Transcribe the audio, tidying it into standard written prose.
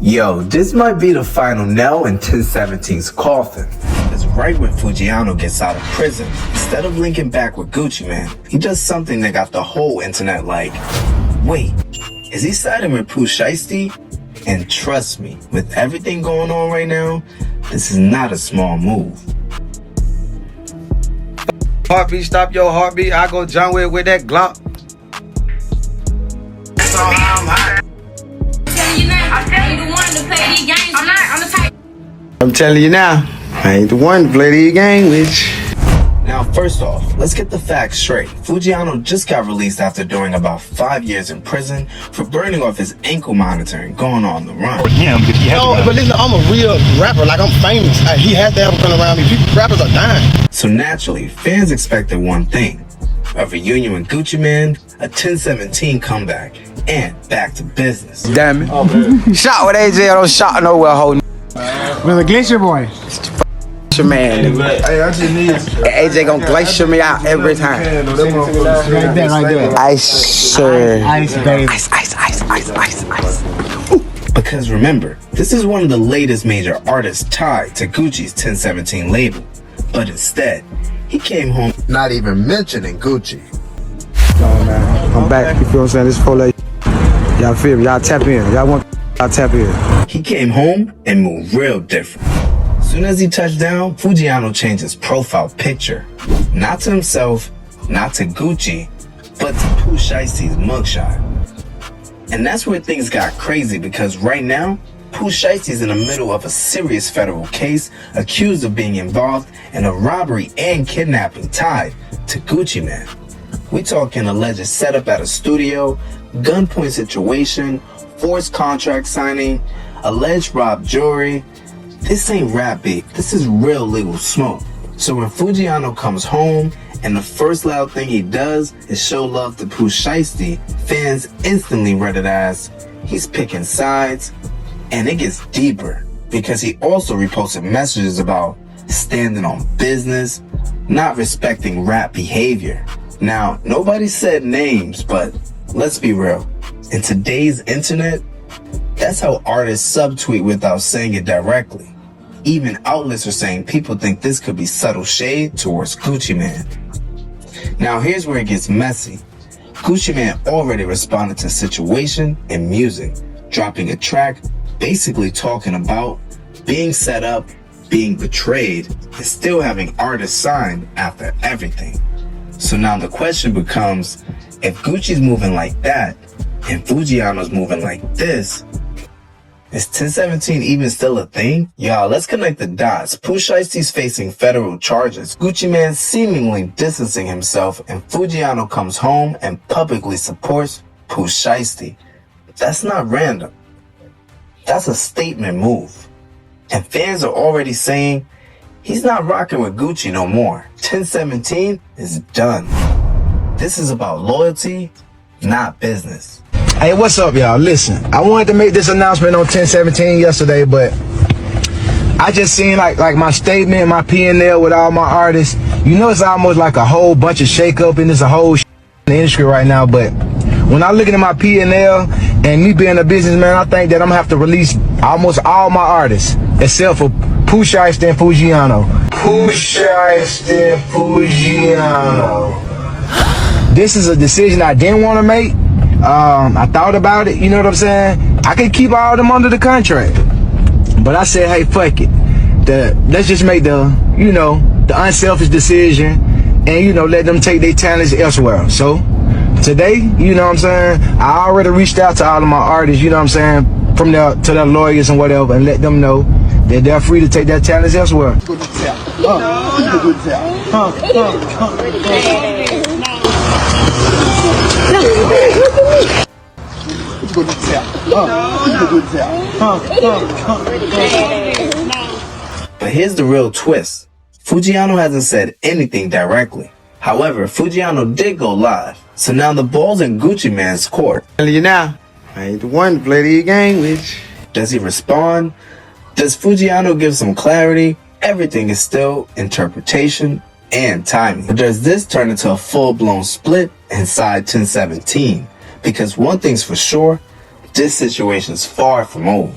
Yo, this might be the final nail in 1017's coffin. It's right when Foogiano gets out of prison. Instead of linking back with Gucci Mane, he does something that got the whole internet like, wait, is he siding with Pooh Shiesty? And trust me, with everything going on right now, this is not a small move. Heartbeat, stop your heartbeat. I go John Wick with that Glock. That's all I'm hot. I'm telling you now, I ain't the one to play the game with you. Now, first off, let's get the facts straight. Foogiano just got released after doing about 5 years in prison for burning off his ankle monitor and going on the run. But listen, I'm a real rapper, like I'm famous. He has to have a friend around me. Rappers are dying. So naturally, fans expected one thing: a reunion with Gucci Mane, a 1017 comeback, and back to business. Damn it. Shot with AJ, don't shot nowhere, holding. With a glacier boy. Man, hey, I just need AJ gonna glacier me out every time. Right there. Ice, sir. Ice, baby. Ice. Because remember, this is one of the latest major artists tied to Gucci's 1017 label. But instead, he came home not even mentioning Gucci. No, man. I'm back. You feel what I'm saying? This is for like, y'all feel me? Y'all tap in. Y'all want, y'all tap in. He came home and moved real different. Soon as he touched down, Foogiano changed his profile picture. Not to himself, not to Gucci, but to Pooh Shiesty's mugshot. And that's where things got crazy, because right now, Pooh Shiesty's in the middle of a serious federal case accused of being involved in a robbery and kidnapping tied to Gucci Mane. We talking alleged setup at a studio, gunpoint situation, forced contract signing, alleged robbed jewelry. This ain't rap beat, this is real legal smoke. So when Foogiano comes home and the first loud thing he does is show love to Pooh Shiesty, fans instantly read it as he's picking sides. And it gets deeper, because he also reposted messages about standing on business, not respecting rap behavior. Now, nobody said names, but let's be real. In today's internet, that's how artists subtweet without saying it directly. Even outlets are saying people think this could be subtle shade towards Gucci Mane. Now here's where it gets messy. Gucci Mane already responded to the situation in music, dropping a track basically talking about being set up, being betrayed, and still having artists signed after everything. So now the question becomes, if Gucci's moving like that, and Foogiano's moving like this, is 1017 even still a thing? Y'all, let's connect the dots. Pooh Shiesty's facing federal charges. Gucci Mane seemingly distancing himself, and Foogiano comes home and publicly supports Pooh Shiesty. That's not random. That's a statement move. And fans are already saying he's not rocking with Gucci no more. 1017 is done. This is about loyalty, not business. Hey, what's up, y'all? Listen, I wanted to make this announcement on 1017 yesterday, but I just seen like my statement, my P&L with all my artists. You know, it's almost like a whole bunch of shake-up, and there's a whole in the industry right now. But when I look at my P&L and me being a businessman, I think that I'm gonna have to release almost all my artists except for Pooh Shiesty and Foogiano. Pooh Shiesty and Foogiano. This is a decision I didn't want to make. I thought about it, you know what I'm saying? I could keep all of them under the contract, but I said, hey, fuck it. Let's just make the unselfish decision and, let them take their talents elsewhere. So today, you know what I'm saying, I already reached out to all of my artists, you know what I'm saying, from to their lawyers and whatever, and let them know that they're free to take their talents elsewhere. But here's the real twist. Foogiano hasn't said anything directly. However, Foogiano did go live. So now the ball's in Gucci Mane's court. Telling you now, I ain't the one to play the game with you. Does he respond? Does Foogiano give some clarity? Everything is still interpretation and timing. But does this turn into a full-blown split inside 1017? Because one thing's for sure, this situation's far from over.